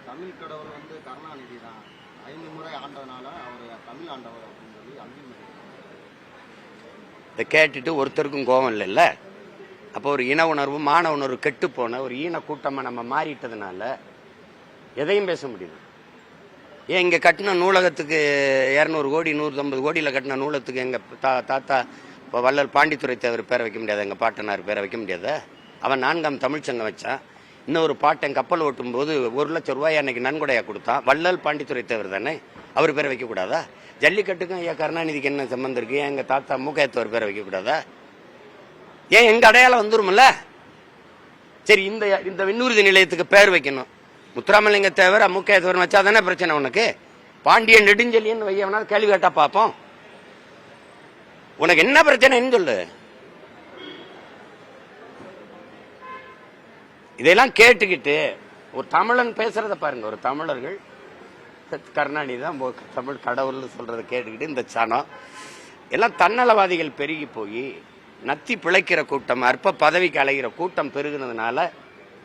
தமிழ் கடவுள் வந்து கருணாநிதி தான் 5 முறை ஆண்டதுனால அவர் தமிழ் ஆண்டவர் அப்படின்னு சொல்லி அங்கீகரிக்கிறார். இதை கேட்டுட்டு ஒருத்தருக்கும் கோபம் இல்லைல்ல. அப்போ ஒரு இன உணர்வு மான உணர்வு கெட்டு போன ஒரு ஈன கூட்டமாக நம்ம மாறிட்டதுனால எதையும் பேச முடியுது. ஏன் இங்கே கட்டின நூலகத்துக்கு 200 கோடி 150 கோடியில் கட்டின நூலகத்துக்கு எங்கள் தாத்தா இப்போ வள்ளல் பாண்டித்துரை தேவர் பேரை வைக்க முடியாது, எங்கள் பாட்டனார் பேரை வைக்க முடியாத? அவன் 4ஆம் தமிழ்ச்சங்கம் வச்சான். இன்னொரு பாட்டன் கப்பல் ஓட்டும் போது 1 லட்சம் ரூபாய் அன்னைக்கு நன்கொடையாக கொடுத்தான். வள்ளல் பாண்டித்துரை தேவர் தானே, அவர் பேரை வைக்கக்கூடாதா? ஜல்லிக்கட்டுக்கும் ஐயா கருணாநிதிக்கு என்ன சம்பந்தம் இருக்கு? ஏன் எங்கள் தாத்தா மூக்கையத்தவர் பேரை வைக்கக்கூடாதா? ஏன் எங்க அடையாளம் வந்துருமில்ல? சரி, இந்த விண்ணூர்தி நிலையத்துக்கு பேர் வைக்கணும். முத்துராமலிங்க தேவர் மூக்கையத்தவர் வச்சா தானே பிரச்சனை உனக்கு? பாண்டியன் நெடுஞ்செலியன் வையவனா கேள்வி கேட்டா பார்ப்போம். உனக்கு என்ன பிரச்சனைன்னு சொல்லு. இதெல்லாம் கேட்டுக்கிட்டு ஒரு தமிழன் பேசுறத பாருங்க. ஒரு தமிழர்கள் கருணாநிதி தான் தமிழ் கடவுள்னு சொல்றதை கேட்டுக்கிட்டு இந்த சனம் எல்லாம் தன்னலவாதிகள் பெருகி போய் நத்தி பிழைக்கிற கூட்டம், அற்ப பதவிக்கு அலைகிற கூட்டம் பெருகுனதுனால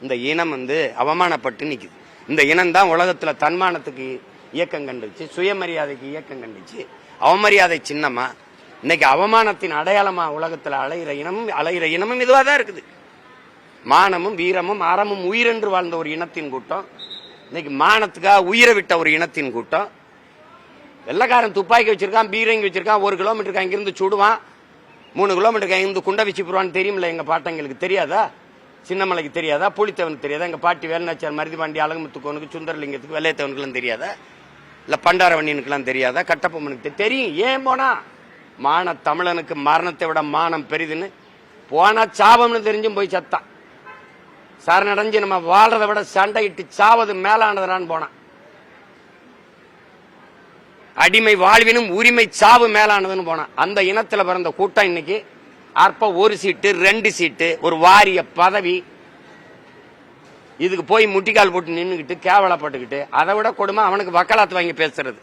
இந்த இனம் அவமானப்பட்டு நிக்குது. இந்த இனம் தான் உலகத்துல தன்மானத்துக்கு இயக்கம் கண்டுச்சு, சுயமரியாதைக்கு இயக்கம் கண்டுச்சு. அவமரியாதை சின்னமா இன்னைக்கு அவமானத்தின் அடையாளமா உலகத்துல அலைகிற இனமும் இதுவா தான் இருக்குது. மானமும் வீரமும் அறமும் உயிரென்று வாழ்ந்த ஒரு இனத்தின் கூட்டம் இன்னைக்கு மானத்துக்காக உயிரை விட்ட ஒரு இனத்தின் கூட்டம். வெள்ளக்காரன் துப்பாக்கி வச்சிருக்கான், பீரங்கி வச்சிருக்கான், 1 கிலோமீட்டருக்கு அங்கிருந்து சுடுவான், 3 கிலோமீட்டருக்கு அங்கிருந்து குண்டை வச்சு போடுவான்னு தெரியுமில்ல. எங்க பாட்டங்களுக்கு தெரியாதா? சின்னமலைக்கு தெரியாதா? புலித்தேவனுக்கு தெரியாதா? எங்க பாட்டி வேலுநாச்சியார், மருதிபாண்டி, அழகுமுத்துக்கோனுக்கு, சுந்தரலிங்கத்துக்கு, வெள்ளையத்தவனுக்குலாம் தெரியாதா? இல்ல பண்டாரவண்ணியனுக்குலாம் தெரியாதா? கட்டப்பொம்மனுக்கு தெரியும். ஏன் போனா? மான தமிழனுக்கு மரணத்தை விட மானம் பெரிதுன்னு போனா சாபம்னு தெரிஞ்சும் போய் சத்தான். சரணடைஞ்சு நம்ம வாழ்றதை விட சண்டையிட்டு சாவது மேலானதுனான்னு போனான். அடிமை வாழ்வினும் உரிமை சாவு மேலானதுன்னு போனான். அந்த இனத்துல பிறந்த கூட்டம் இன்னைக்கு அற்ப 1 சீட்டு 2 சீட்டு ஒரு வாரிய பதவி இதுக்கு போய் முட்டிக்கால் போட்டு நின்னுக்கிட்டு கேவலப்பட்டுக்கிட்டு, அதை விட கொடுமை அவனுக்கு வக்காலத்து வாங்கி பேசுறது.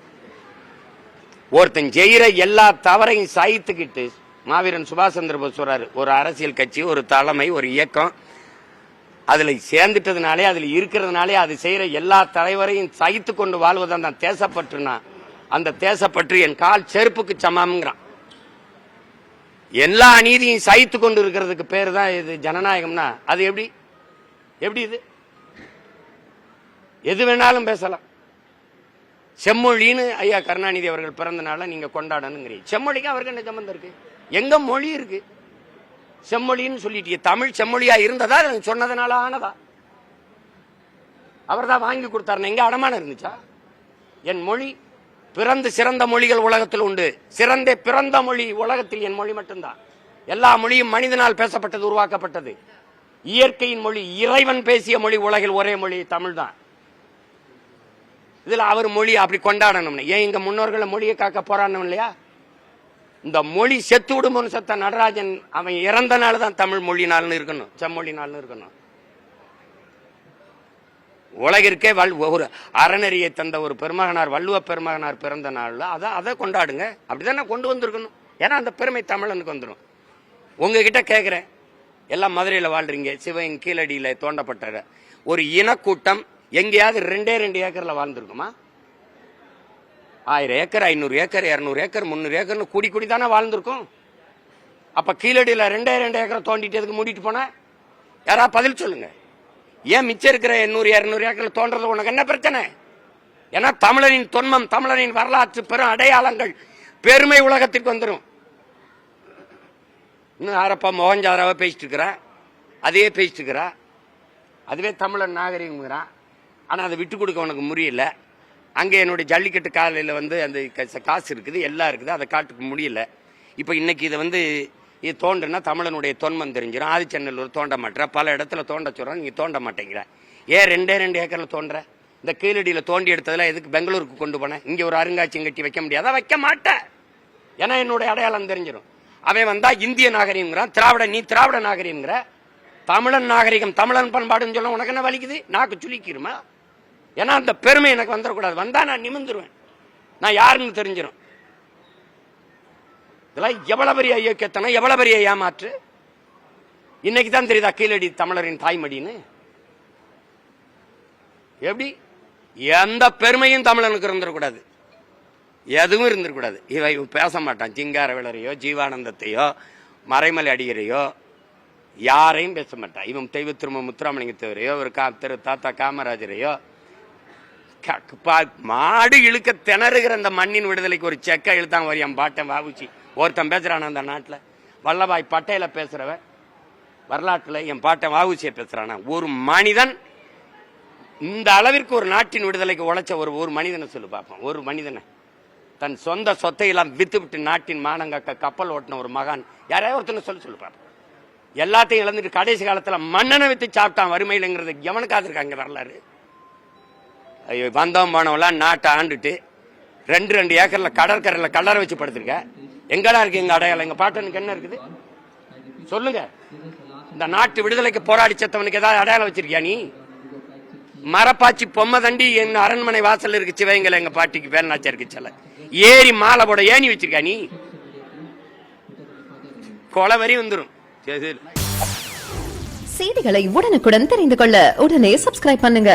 ஒருத்தன் செய்யற எல்லா தவறையும் சகித்துக்கிட்டு மாவீரன் சுபாஷ் சந்திர போஸ் சொல்றாரு, ஒரு அரசியல் கட்சி, ஒரு தலைமை, ஒரு இயக்கம் அதுல சேர்ந்துட்டதுனாலே, அதுல இருக்கிறதுனாலே அது செய்யற எல்லா தலைவரையும் சகித்து கொண்டு வாழ்வதான் தான் தேசப்பற்றுனா, அந்த தேசப்பற்று என் கால் செருப்புக்கு சமம்ங்கிறான். எல்லா அநீதியும் சகித்து கொண்டு இருக்கிறதுக்கு பேரு தான் இது ஜனநாயகம்னா அது எப்படி? இது எது வேணாலும் பேசலாம். செம்மொழின்னு ஐயா கருணாநிதி அவர்கள் பிறந்த நாளை நீங்க கொண்டாடணுங்கிறீங்க. செம்மொழிக்கு அவருக்கு என்ன சம்பந்தம் இருக்கு? எங்க மொழி இருக்கு? செம்மொழின்னு சொல்லிட்டு தமிழ் செம்மொழியா இருந்ததா சொன்னதுனால ஆனதா? அவர் தான் வாங்கி கொடுத்தாரு. எங்க அடமானம் இருந்துச்சா? என் மொழி பிறந்து சிறந்த மொழிகள் உலகத்தில் உண்டு. பிறந்த மொழி உலகத்தில் என் மொழி மட்டும்தான். எல்லா மொழியும் மனிதனால் பேசப்பட்டது, உருவாக்கப்பட்டது. இயற்கையின் மொழி, இறைவன் பேசிய மொழி உலகில் ஒரே மொழி தமிழ் தான். இதுல அவர் மொழி அப்படி கொண்டாடணும். ஏன் எங்க முன்னோர்கள் மொழியை காக்க போராடணும் இல்லையா? இந்த மொழி செத்து விடுமோன்னு செத்த நடராஜன் அவன் இறந்த நாள் தான் தமிழ் மொழி நாள்னு இருக்கணும், செம்மொழி நாள்னு இருக்கணும். உலகிற்கே ஒரு அறநெறியை தந்த ஒரு பெருமகனார், வள்ளுவ பெருமகனார் பிறந்த நாள்ல அதை கொண்டாடுங்க. அப்படிதான் கொண்டு வந்திருக்கணும். ஏன்னா அந்த பெருமை தமிழனுக்கு வந்துடும். உங்ககிட்ட கேட்கிறேன், எல்லாம் மதுரையில வாழ்றீங்க, சிவன் கீழடியில தோண்டப்பட்ட ஒரு இனக்கூட்டம் எங்கேயாவது 2 ஏக்கர்ல வாழ்ந்துருக்குமா? 1000 ஏக்கர், 500 ஏக்கர், 200 ஏக்கர், 300 ஏக்கர்னு கூடி தானே வாழ்ந்துருக்கும். அப்ப கீழடியில 2 ஏக்கரை தோண்டிட்டு எதுக்கு மூடிட்டு போன? யாரா பதில் சொல்லுங்க. ஏன் மிச்சம் இருக்கிற 100 200 ஏக்கர்ல தோன்றது உனக்கு என்ன பிரச்சனை? ஏன்னா தமிழனின் தொன்மம், தமிழனின் வரலாற்று பெரும் அடையாளங்கள், பெருமை உலகத்திற்கு வந்துடும். இன்னும் யாரப்பா மோகஞ்சாராவை பேசிட்டு இருக்கிறா, அதையே பேசிட்டு இருக்கிறா, அதுவே தமிழன் நாகரிகம்ங்கிறான். ஆனா அதை விட்டு கொடுக்க உனக்கு முடியல. அங்கே என்னுடைய ஜல்லிக்கட்டு காலையில் அந்த காசு இருக்குது, எல்லாம் இருக்குது, அதை காட்டுக்க முடியல. இப்போ இன்னைக்கு இதை இது தோண்டுனா தமிழனுடைய தொன்மம் தெரிஞ்சிடும். ஆதிச்சநல்லூர் தோண்ட மாட்டேற, பல இடத்துல தோண்ட சொல்றோம், நீங்க தோண்ட மாட்டேங்கிற. ஏன் 2 ஏக்கர்ல தோன்ற? இந்த கீழடியில தோண்டி எடுத்ததுல எதுக்கு பெங்களூருக்கு கொண்டு போன? இங்க ஒரு அருங்காட்சியம் கட்டி வைக்க முடியாதா? வைக்க மாட்டேன். ஏன்னா என்னுடைய அடையாளம் தெரிஞ்சிடும். அவன் வந்தா இந்திய நாகரிகம்ங்கிறான், நீ திராவிட நாகரிகம்ங்கிற. தமிழன் நாகரிகம், தமிழன் பண்பாடுன்னு சொல்ல உனக்கு என்ன வலிக்குது? நாக்கு சுளிக்கிருமா? ஏன்னா அந்த பெருமை எனக்கு வந்துடக்கூடாது. வந்தா நான் நிமிந்துருவேன், நான் யாருன்னு தெரிஞ்சிடும். இதெல்லாம் எவ்வளவு பெரிய ஐயோக்கியத்தனம், எவ்வளவு பெரிய ஏமாற்று. இன்னைக்கு தான் தெரியுதா கீழடி தமிழரின் தாய்மடின்னு? எப்படி எந்த பெருமையும் தமிழனுக்கு இருந்துடக்கூடாது, எதுவும் இருந்துடக்கூடாது. இவன் பேச மாட்டான். சிங்காரவேலரையோ ஜீவானந்தத்தையோ மறைமலை அடிகரையோ யாரையும் பேச மாட்டான். இவன் தெய்வ திரும்ப முத்துராமலிங்க தேவரையோ ஒரு திரு தாத்தா காமராஜரையோ மாடு இழுக்க திணறுகிற அந்த மண்ணின் விடுதலைக்கு ஒரு செக்க இழுத்தாங்க வரி என் பாட்டன் வாவுச்சி ஒருத்தன் பேசுறான். அந்த நாட்டில் வல்லபாய் பட்டேல பேசுறவன் வரலாற்றுல என் பாட்டன் வாவுச்சியை பேசுறானா? ஒரு மனிதன் இந்த அளவிற்கு ஒரு நாட்டின் விடுதலைக்கு உழைச்ச ஒரு மனிதனை சொல்லு பார்ப்போம். ஒரு மனிதனை தன் சொந்த சொத்தை எல்லாம் வித்து விட்டு நாட்டின் மானங்காக்க கப்பல் ஓட்டின ஒரு மகான் யாரையாவது ஒருத்தனை சொல்லு பார்ப்போம். எல்லாத்தையும் இழந்துட்டு கடைசி காலத்துல மண்ணனை வித்து சாப்பிட்டான் வறுமையிலங்கிறது எவனுக்காக இருக்காங்க வரலாறு? ஐயோ, வந்தவன் போனவெல்லாம் நாட்டை ஆண்டுட்டு 2 ஏக்கர்ல கடற்கரையில கல்லறை வச்சு படுத்திருக்க. எங்கடா இருக்கு எங்க அடையாளம்? எங்க பாட்டனுக்கு என்ன இருக்குது சொல்லுங்க? இந்த நாட்டு விடுதலைக்கு போராடி செத்தவனுக்கு ஏதாவது அடையாளம் வச்சிருக்கியா நீ? மரப்பாச்சி பொம்மை தண்டி என் அரண்மனை வாசல் இருக்கு சிவகங்கையில எங்க பாட்டிக்கு வேலுநாச்சியாருக்கு சில ஏறி மாலை போட ஏணி வச்சிருக்கா நீ? கொலை வரி வந்துடும். செய்திகளை உடனுக்குடன் தெரிந்து கொள்ள உடனே சப்ஸ்கிரைப் பண்ணுங்க.